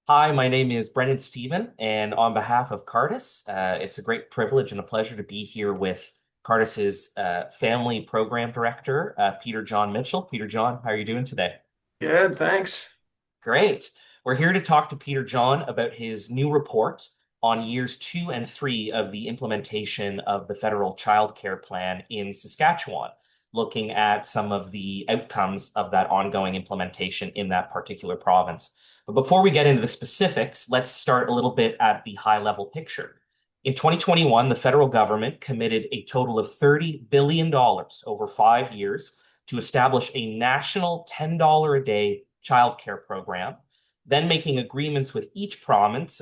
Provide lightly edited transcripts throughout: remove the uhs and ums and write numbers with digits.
Hi, my name is Brendan Stephen, and on behalf of Cardus, it's a great privilege and a pleasure to be here with Cardus's family program director, Peter Jon Mitchell. Peter Jon, how are you doing today? Good, thanks. Great. We're here to talk to Peter Jon about his new report on years 2 and 3 of the implementation of the federal child care plan in Saskatchewan, looking at some of the outcomes of that ongoing implementation in that particular province. But before we get into the specifics, let's start a little bit at the high level picture. In 2021, the federal government committed a total of $30 billion over 5 years to establish a national $10 a day childcare program, then making agreements with each province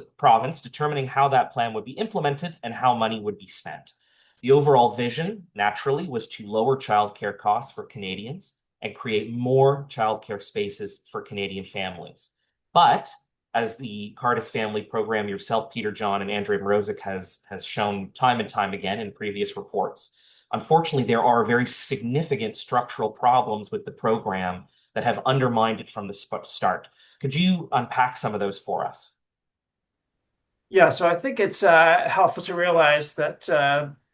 determining how that plan would be implemented and how money would be spent. The overall vision, naturally, was to lower childcare costs for Canadians and create more childcare spaces for Canadian families. But as the Cardus Family Program yourself, Peter Jon, and Andrea Mrozik has shown time and time again in previous reports, unfortunately, there are very significant structural problems with the program that have undermined it from the start. Could you unpack some of those for us? Yeah, so I think it's helpful to realize that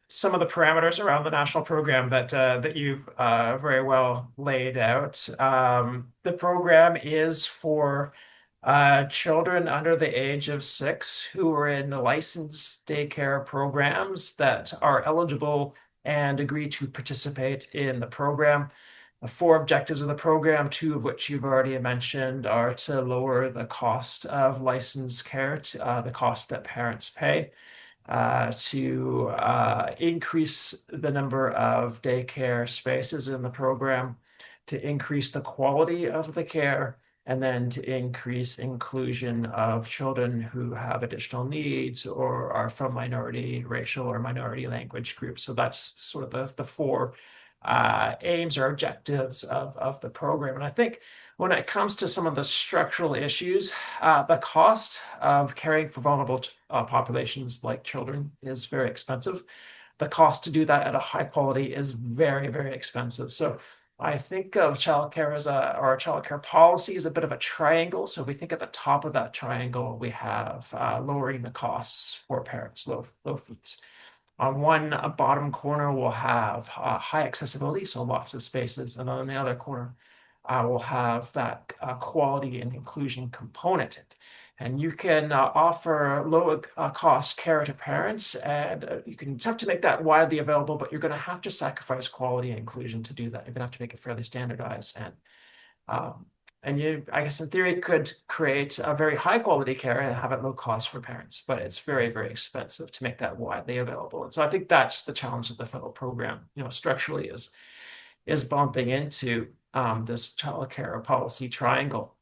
some of the parameters around the national program that you've very well laid out. The program is for children under the age of 6 who are in licensed daycare programs that are eligible and agree to participate in the program. The four objectives of the program, two of which you've already mentioned, are to lower the cost of licensed care, the cost that parents pay, to increase the number of daycare spaces in the program, to increase the quality of the care, and then to increase inclusion of children who have additional needs or are from minority racial or minority language groups. So that's sort of the four aims or objectives of the program. And I think when it comes to some of the structural issues, the cost of caring for vulnerable populations like children is very expensive. The cost to do that at a high quality is very, very expensive. So I think of childcare as or childcare policy as a bit of a triangle. So we think at the top of that triangle, we have lowering the costs for parents, low fees. On one bottom corner, we'll have high accessibility, so lots of spaces. And on the other corner, we'll have that quality and inclusion component. And you can offer low cost care to parents, and you can attempt to make that widely available, but you're going to have to sacrifice quality and inclusion to do that. You're going to have to make it fairly standardized. Um, and you, I guess in theory, could create a very high quality care and have it low cost for parents, but it's very, very expensive to make that widely available. And so I think that's the challenge of the federal program, structurally is bumping into this child care policy triangle.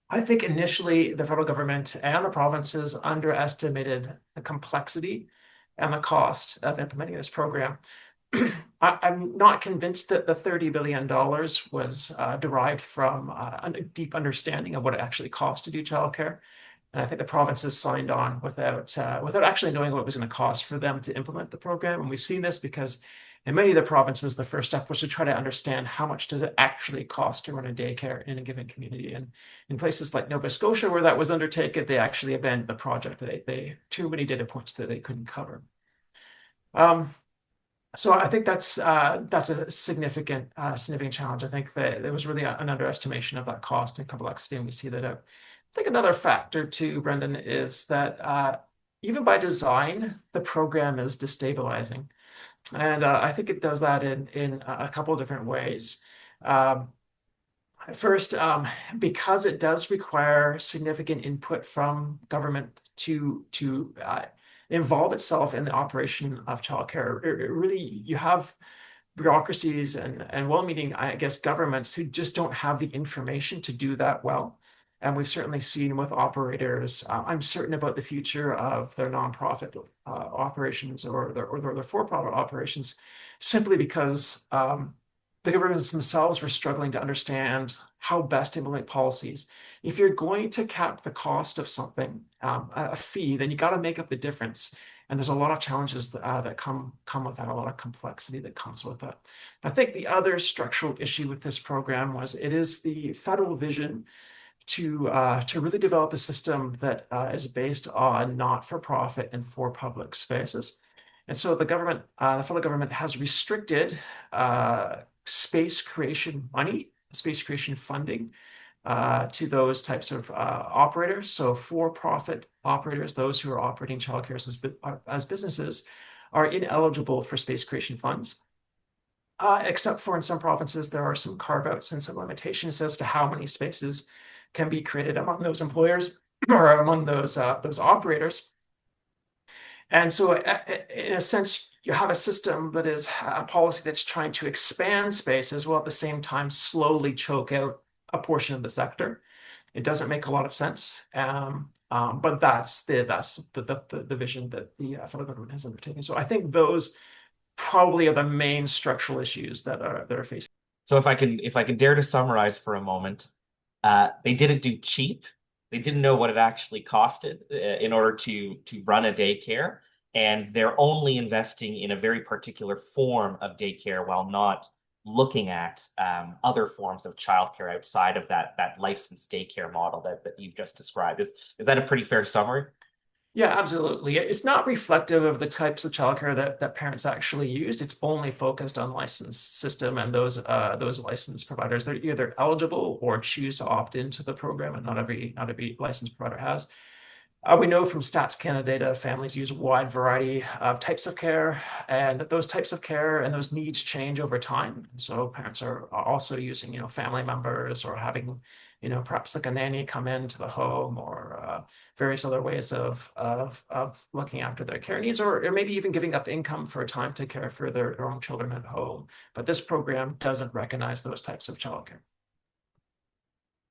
I think initially the federal government and the provinces underestimated the complexity and the cost of implementing this program. I'm not convinced that the $30 billion was derived from a deep understanding of what it actually costs to do childcare. And I think the provinces signed on without actually knowing what it was going to cost for them to implement the program. And we've seen this because in many of the provinces, the first step was to try to understand how much does it actually cost to run a daycare in a given community. And in places like Nova Scotia, where that was undertaken, they actually abandoned the project. They too many data points that they couldn't cover. Um, so I think that's a significant challenge. I think that there was really an underestimation of that cost and complexity, and we see that out. I think another factor too, Brendan, is that even by design, the program is destabilizing, and I think it does that in a couple of different ways. Um, First, because it does require significant input from government to involve itself in the operation of childcare. Really, you have bureaucracies and well-meaning, I guess, governments who just don't have the information to do that well. And we've certainly seen with operators, I'm certain about the future of their nonprofit operations or their for-profit operations, simply because the governments themselves were struggling to understand how best to implement policies. If you're going to cap the cost of something, a fee, then you got to make up the difference. And there's a lot of challenges that come with that, a lot of complexity that comes with that. I think the other structural issue with this program was it is the federal vision to really develop a system that is based on not-for-profit and for-public spaces. And so the federal government has restricted space creation money, space creation funding to those types of operators. So for-profit operators, those who are operating childcare as businesses, are ineligible for space creation funds. Except for in some provinces, there are some carve-outs and some limitations as to how many spaces can be created among those employers or among those operators. And so, in a sense, you have a system that is a policy that's trying to expand spaces while at the same time slowly choke out a portion of the sector. It doesn't make a lot of sense, but that's the vision that the federal government has undertaken. So I think those probably are the main structural issues that are facing. So if I can dare to summarize for a moment, they didn't do cheap. They didn't know what it actually costed in order to run a daycare, and they're only investing in a very particular form of daycare while not looking at other forms of childcare outside of that licensed daycare model that you've just described. Is that a pretty fair summary? Yeah, absolutely. It's not reflective of the types of childcare that parents actually used. It's only focused on licensed system and those licensed providers. They're either eligible or choose to opt into the program, and not every licensed provider has. We know from Stats Canada data, families use a wide variety of types of care, and that those types of care and those needs change over time. And so parents are also using, family members or having, perhaps like a nanny come into the home or various other ways of looking after their care needs, or maybe even giving up income for a time to care for their own children at home. But this program doesn't recognize those types of childcare.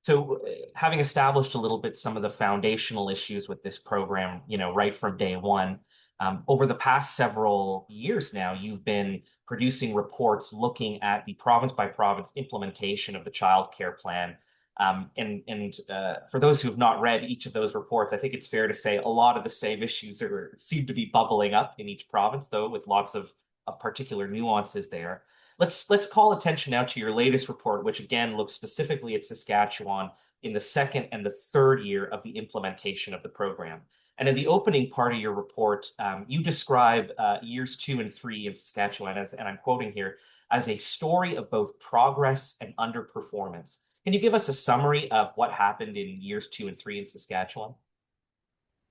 So, having established a little bit some of the foundational issues with this program, right from day one, over the past several years now, you've been producing reports looking at the province by province implementation of the child care plan. And for those who have not read each of those reports, I think it's fair to say a lot of the same issues seem to be bubbling up in each province, though, with lots of particular nuances there. Let's call attention now to your latest report, which again looks specifically at Saskatchewan in the second and the third year of the implementation of the program. And in the opening part of your report, you describe years 2 and 3 in Saskatchewan as, and I'm quoting here, as a story of both progress and underperformance. Can you give us a summary of what happened in years 2 and 3 in Saskatchewan?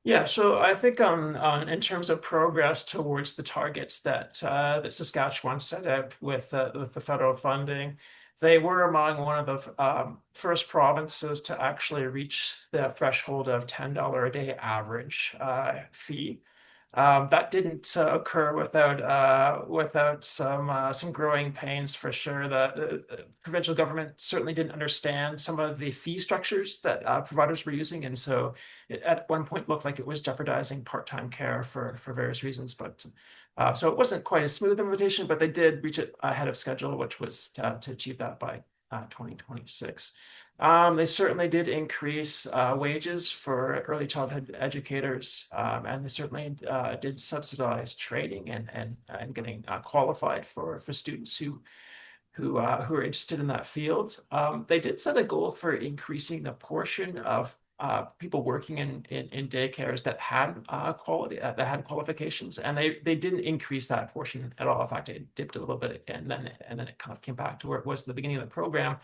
Yeah, so I think in terms of progress towards the targets that Saskatchewan set out with the federal funding, they were among one of the first provinces to actually reach the threshold of $10 a day average fee. That didn't occur without some growing pains for sure. The provincial government certainly didn't understand some of the fee structures that providers were using, and so it at one point looked like it was jeopardizing part-time care for various reasons. But so it wasn't quite a smooth implementation, but they did reach it ahead of schedule, which was to achieve that by 2026. They certainly did increase wages for early childhood educators, and they certainly did subsidize training and getting qualified for students who are interested in that field. They did set a goal for increasing the portion of people working in daycares that had qualifications, and they didn't increase that portion at all. In fact, it dipped a little bit, and then it kind of came back to where it was at the beginning of the program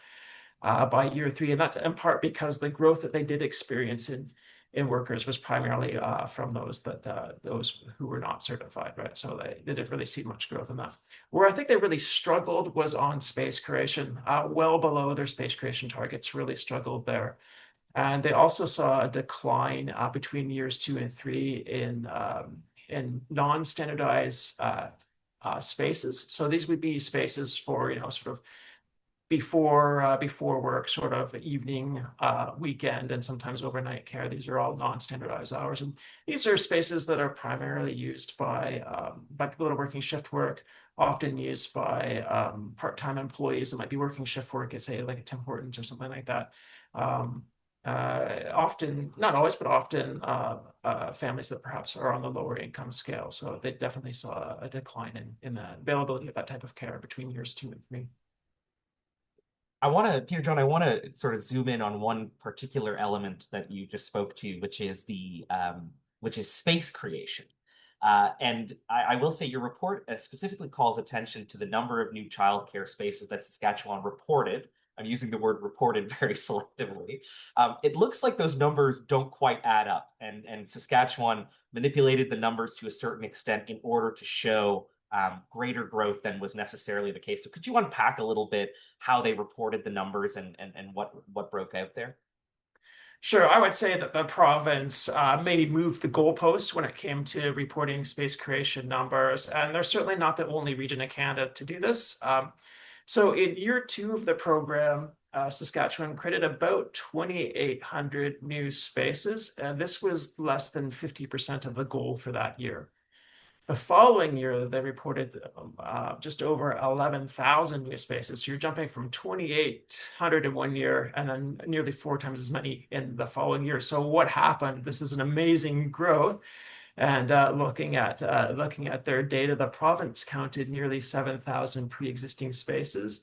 by year 3, and that's in part because the growth that they did experience in workers was primarily from those who were not certified, right? So they didn't really see much growth in that. Where I think they really struggled was on space creation, well below their space creation targets, really struggled there. And they also saw a decline between years 2 and 3 in non-standardized spaces. So these would be spaces for, sort of before work, sort of evening, weekend, and sometimes overnight care. These are all non-standardized hours, and these are spaces that are primarily used by people that are working shift work, often used by part-time employees that might be working shift work at, say, like a Tim Hortons or something like that. Often, not always, but often families that perhaps are on the lower income scale. So they definitely saw a decline in the availability of that type of care between years 2 and 3. Peter John, I want to sort of zoom in on one particular element that you just spoke to, which is space creation. And I will say your report specifically calls attention to the number of new childcare spaces that Saskatchewan reported. I'm using the word reported very selectively. It looks like those numbers don't quite add up, and Saskatchewan manipulated the numbers to a certain extent in order to show greater growth than was necessarily the case. So could you unpack a little bit how they reported the numbers and what broke out there? Sure, I would say that the province maybe moved the goalpost when it came to reporting space creation numbers, and they're certainly not the only region in Canada to do this. So in year two of the program, Saskatchewan created about 2,800 new spaces, and this was less than 50% of the goal for that year. The following year, they reported just over 11,000 new spaces. So you're jumping from 2,800 in one year and then nearly four times as many in the following year. So what happened? This is an amazing growth. And looking at their data, the province counted nearly 7,000 pre-existing spaces.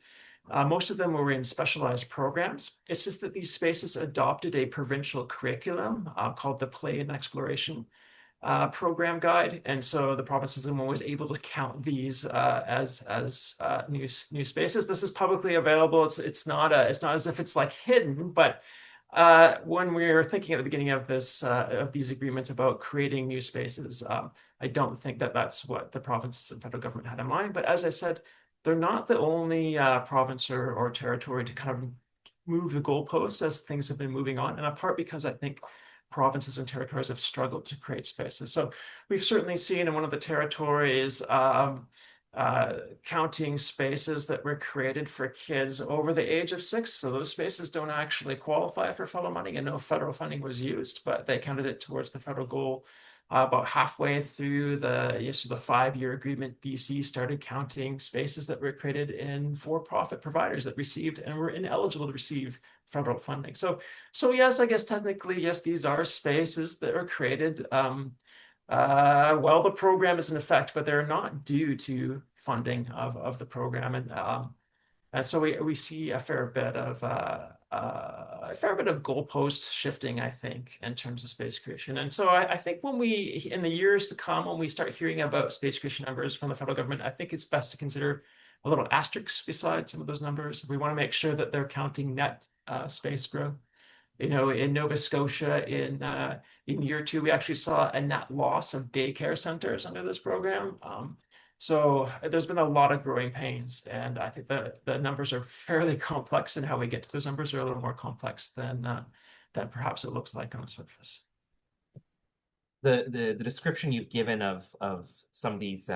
Most of them were in specialized programs. It's just that these spaces adopted a provincial curriculum called the Play and Exploration program guide, and so the province system was able to count these as new spaces. This is publicly available. It's not as if it's like hidden, but when we were thinking at the beginning of this of these agreements about creating new spaces, I don't think that that's what the provinces and federal government had in mind. But as I said, they're not the only province or territory to kind of move the goalposts as things have been moving on, and in part because I think provinces and territories have struggled to create spaces. So we've certainly seen in one of the territories counting spaces that were created for kids over the age of 6. So those spaces don't actually qualify for federal money, and no federal funding was used, but they counted it towards the federal goal. About halfway through the 5-year agreement, BC started counting spaces that were created in for-profit providers that received and were ineligible to receive federal funding. So yes, I guess technically, yes, these are spaces that are created while the program is in effect, but they're not due to funding of the program. And so we see a fair bit of goalpost shifting, I think, in terms of space creation. And so I think when we, in the years to come, when we start hearing about space creation numbers from the federal government, I think it's best to consider a little asterisk beside some of those numbers. We want to make sure that they're counting net space growth. You know, in Nova Scotia, in year two, we actually saw a net loss of daycare centers under this program. So there's been a lot of growing pains, and I think that the numbers are fairly complex, and how we get to those numbers are a little more complex than perhaps it looks like on the surface. The description you've given of some of these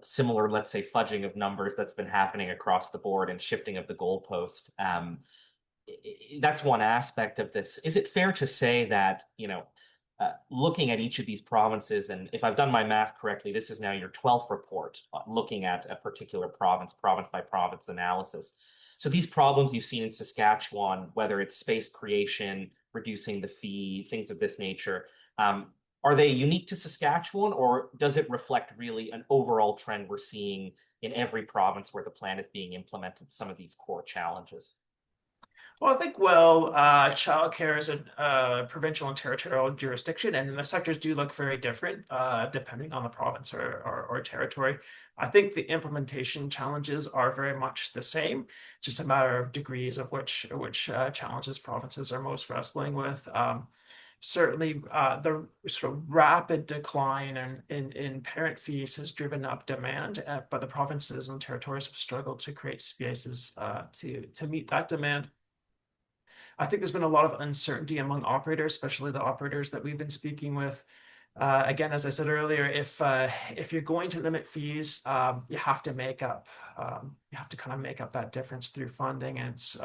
similar, let's say, fudging of numbers that's been happening across the board and shifting of the goalpost. That's one aspect of this. Is it fair to say that, looking at each of these provinces, and if I've done my math correctly, this is now your 12th report looking at a particular province by province analysis. So these problems you've seen in Saskatchewan, whether it's space creation, reducing the fee, things of this nature, are they unique to Saskatchewan, or does it reflect really an overall trend we're seeing in every province where the plan is being implemented, some of these core challenges? Well, I think, childcare is a provincial and territorial jurisdiction, and the sectors do look very different depending on the province or territory. I think the implementation challenges are very much the same, just a matter of degrees of which challenges provinces are most wrestling with. Certainly, the sort of rapid decline in parent fees has driven up demand, but the provinces and territories have struggled to create spaces to meet that demand. I think there's been a lot of uncertainty among operators, especially the operators that we've been speaking with. Again, as I said earlier, if you're going to limit fees, you have to kind of make up that difference through funding. And it's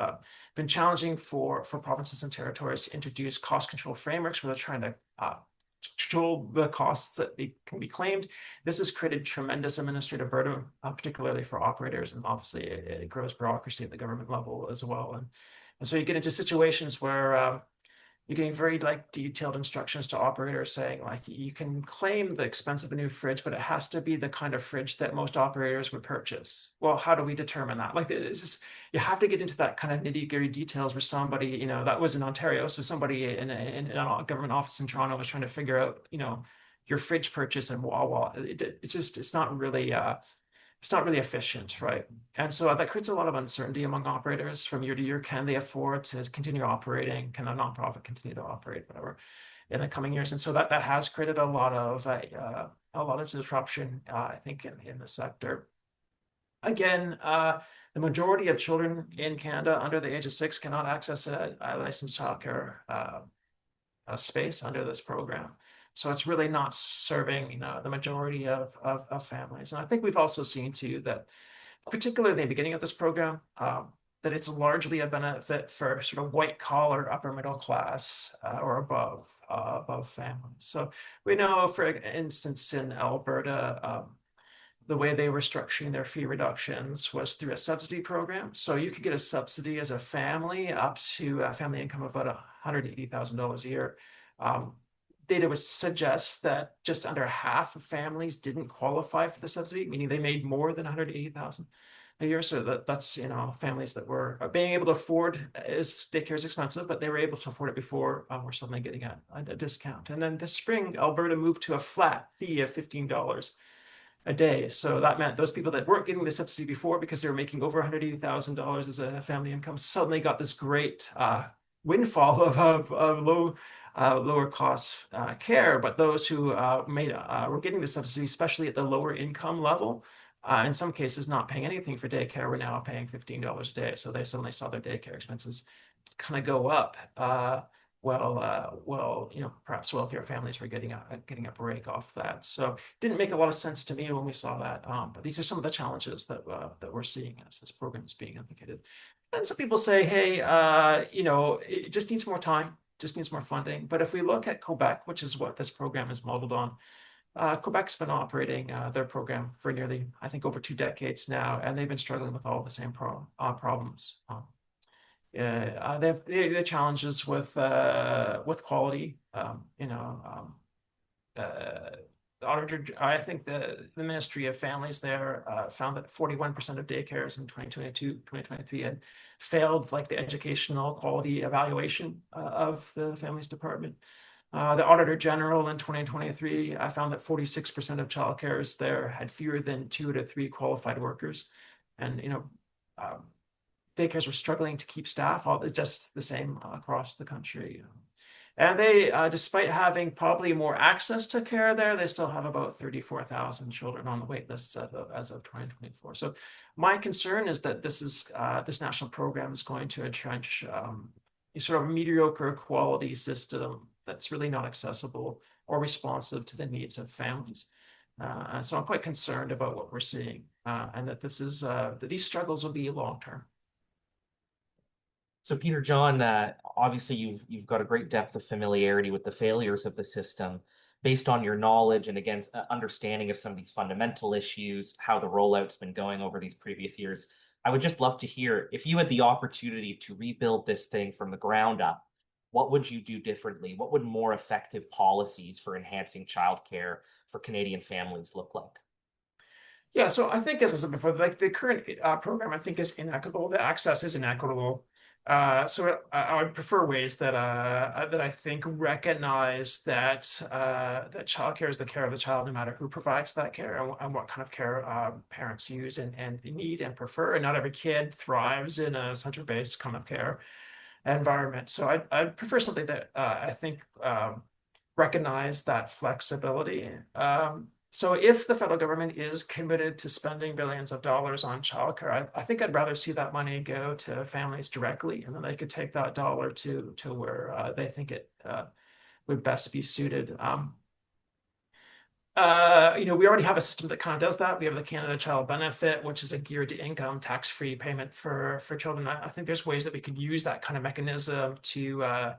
been challenging for provinces and territories to introduce cost control frameworks where they're trying to control the costs that can be claimed. This has created tremendous administrative burden, particularly for operators, and obviously it grows bureaucracy at the government level as well. And so you get into situations where you're getting very like detailed instructions to operators saying like you can claim the expense of a new fridge, but it has to be the kind of fridge that most operators would purchase. Well, how do we determine that? Like it's just you have to get into that kind of nitty-gritty details where somebody, that was in Ontario, so somebody in a government office in Toronto was trying to figure out, your fridge purchase and Wawa. It's not really efficient, right? And so that creates a lot of uncertainty among operators from year to year. Can they afford to continue operating? Can a nonprofit continue to operate, whatever, in the coming years? And so that has created a lot of disruption, I think, in the sector. Again, the majority of children in Canada under the age of 6 cannot access a licensed childcare space under this program. So it's really not serving, the majority of families. And I think we've also seen too that, particularly in the beginning of this program, that it's largely a benefit for sort of white collar, upper middle class or above families. So we know, for instance, in Alberta, the way they were structuring their fee reductions was through a subsidy program. So you could get a subsidy as a family up to a family income of about $180,000 a year. Data would suggest that just under half of families didn't qualify for the subsidy, meaning they made more than 180,000 a year. So that's families that were being able to afford, is daycare is expensive, but they were able to afford it before, were suddenly getting a discount. And then this spring, Alberta moved to a flat fee of $15 a day. So that meant those people that weren't getting the subsidy before because they were making over $180,000 as a family income suddenly got this great windfall of lower cost care. But those who were getting the subsidy, especially at the lower income level, in some cases not paying anything for daycare, were now paying $15 a day. So they suddenly saw their daycare expenses kind of go up. Perhaps wealthier families were getting a break off that. So it didn't make a lot of sense to me when we saw that. But these are some of the challenges that we're seeing as this program is being implicated. And some people say, hey, it just needs more time, just needs more funding. But if we look at Quebec, which is what this program is modeled on, Quebec's been operating their program for nearly, I think, over 2 decades now, and they've been struggling with all the same problems. They have the challenges with quality. The auditor, I think the Ministry of Families there found that 41% of daycares in 2022, 2023 had failed like the educational quality evaluation of the Families Department. The Auditor General in 2023 found that 46% of childcares there had fewer than 2 to 3 qualified workers. And, daycares were struggling to keep staff, all just the same across the country. And they, despite having probably more access to care there, they still have about 34,000 children on the wait list as of 2024. So my concern is that this national program is going to entrench a sort of mediocre quality system that's really not accessible or responsive to the needs of families. And so I'm quite concerned about what we're seeing, and that that these struggles will be long term. So, Peter Jon, obviously you've got a great depth of familiarity with the failures of the system. Based on your knowledge and again understanding of some of these fundamental issues, how the rollout's been going over these previous years, I would just love to hear if you had the opportunity to rebuild this thing from the ground up, what would you do differently? What would more effective policies for enhancing childcare for Canadian families look like? Yeah, so I think, as I said before, like the current program, I think is inequitable. The access is inequitable. So I would prefer ways that I think recognize that childcare is the care of the child, no matter who provides that care and what kind of care parents use and need and prefer. And not every kid thrives in a center-based kind of care environment. So I'd prefer something that I think recognize that flexibility. So if the federal government is committed to spending billions of dollars on childcare, I think I'd rather see that money go to families directly, and then they could take that dollar to where they think it would best be suited. We already have a system that kind of does that. We have the Canada Child Benefit, which is a geared to income tax-free payment for children. I think there's ways that we could use that kind of mechanism to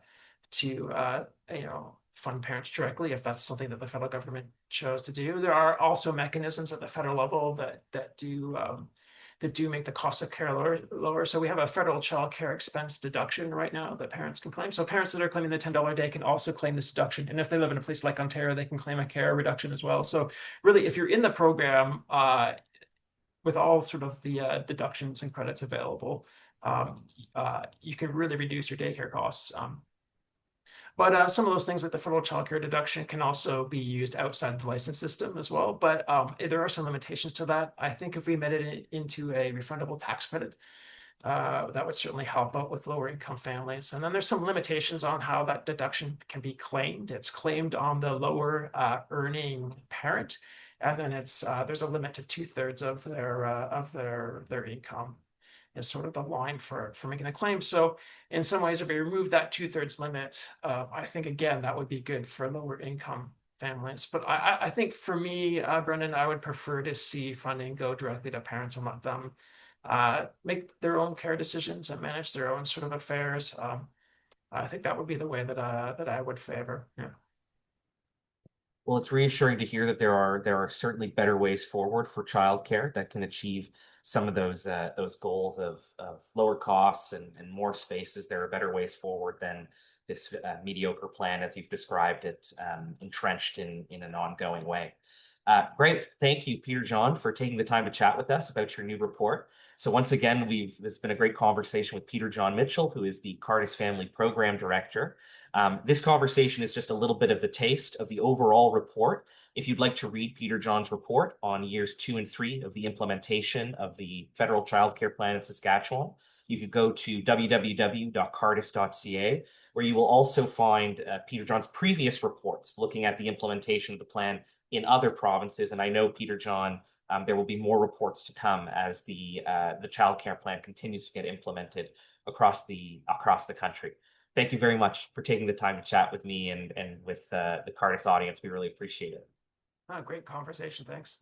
fund parents directly if that's something that the federal government chose to do. There are also mechanisms at the federal level that do that do make the cost of care lower. So we have a federal child care expense deduction right now that parents can claim. So parents that are claiming the $10 a day can also claim this deduction. And if they live in a place like Ontario, they can claim a care reduction as well. So really, if you're in the program, with all sort of the deductions and credits available, you can really reduce your daycare costs. But some of those things like the federal child care deduction can also be used outside the license system as well. But there are some limitations to that. I think if we made it into a refundable tax credit, that would certainly help out with lower income families. And then there's some limitations on how that deduction can be claimed. It's claimed on the lower earning parent, and then there's a limit to 2/3 of their income is sort of the line for making a claim. So in some ways, if we remove that 2/3 limit, I think again that would be good for lower income families. But I think for me, Brendan, I would prefer to see funding go directly to parents and let them make their own care decisions and manage their own sort of affairs. I think that would be the way that I would favor. Yeah. Well, it's reassuring to hear that there are certainly better ways forward for childcare that can achieve some of those goals of lower costs and more spaces. There are better ways forward than this mediocre plan, as you've described it, entrenched in an ongoing way. Great. Thank you, Peter Jon, for taking the time to chat with us about your new report. So once again, this has been a great conversation with Peter Jon Mitchell, who is the Cardus Family Program Director. This conversation is just a little bit of the taste of the overall report. If you'd like to read Peter Jon's report on years 2 and 3 of the implementation of the federal child care plan in Saskatchewan, you could go to www.cardus.ca, where you will also find Peter Jon's previous reports looking at the implementation of the plan in other provinces. And I know, Peter Jon, there will be more reports to come as the child care plan continues to get implemented across the country. Thank you very much for taking the time to chat with me and with the Cardus audience. We really appreciate it. Great conversation. Thanks.